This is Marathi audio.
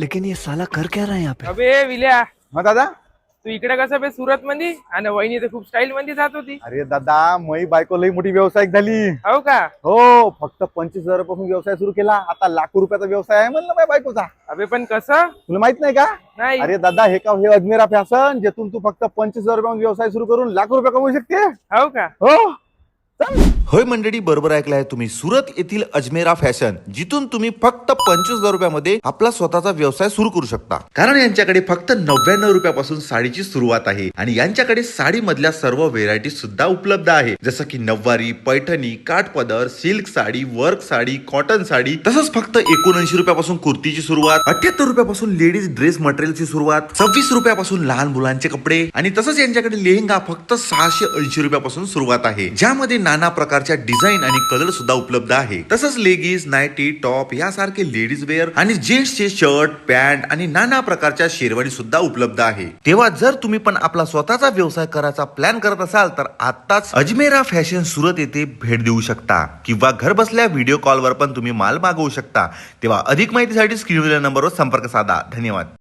लेकिन ये साला कर क्या रहा है यहाँ पे? अबे विल्या, मग दादा, तू इकडे कसं बे सुरत मध्ये आणि वहिनी तर खूप स्टाईल मध्ये जात होती. अरे दादा, मई बायको लई मोठी व्यावसायिक झाली. हो का? हो, फक्त 25,000 पासून व्यवसाय सुरू केला. आता लाखो रुपयाचा व्यवसाय आहे म्हणलं माझ्या बायकोचा. अबे पण कसं? तुला माहित नाही का? नाही. अरे दादा, हे अजमेरा फॅशन, ज्यातून तू फक्त 25,000 रुपयामध्ये व्यवसाय सुरू करून लाखो रुपये कमवू शकते. हो का? हो. होय मंडळी, बरोबर ऐकलं आहे तुम्ही. सुरत येथील अजमेरा फॅशन, जिथून तुम्ही फक्त 25,000 रुपयामध्ये आपला स्वतःचा व्यवसाय सुरू करू शकता. कारण यांच्याकडे फक्त 99 रुपयापासून साडीची सुरुवात आहे आणि यांच्याकडे साडी मधल्या सर्व व्हेरायटी सुद्धा उपलब्ध आहे, जसं की नववारी, पैठणी, काठपदर, silk sari, work sari, cotton sari. तसंच फक्त 79 रुपयापासून कुर्तीची सुरुवात, 78 रुपयापासून लेडीज ड्रेस मटेरियलची सुरुवात, 26 रुपयापासून लहान मुलांचे कपडे आणि तसंच यांच्याकडे लेहंगा फक्त 680 रुपयापासून सुरुवात आहे, ज्यामध्ये नाना प्रकारच्या डिझाईन आणि कलर सुद्धा उपलब्ध आहे. तसंच लेगीज, नाईटी, टॉप यासारखे लेडीज वेअर आणि जेंट्सचे शर्ट, पॅन्ट आणि नाना प्रकारच्या शेरवानी सुद्धा उपलब्ध आहे. तेव्हा जर तुम्ही पण आपला स्वतःचा व्यवसाय करायचा प्लॅन करत असाल तर आताच अजमेरा फॅशन सुरत येथे भेट देऊ शकता किंवा घर बसल्या व्हिडिओ कॉलवर पण तुम्ही माल मागवू शकता. तेव्हा अधिक माहितीसाठी स्क्रीनवरील नंबरवर संपर्क साधा. धन्यवाद.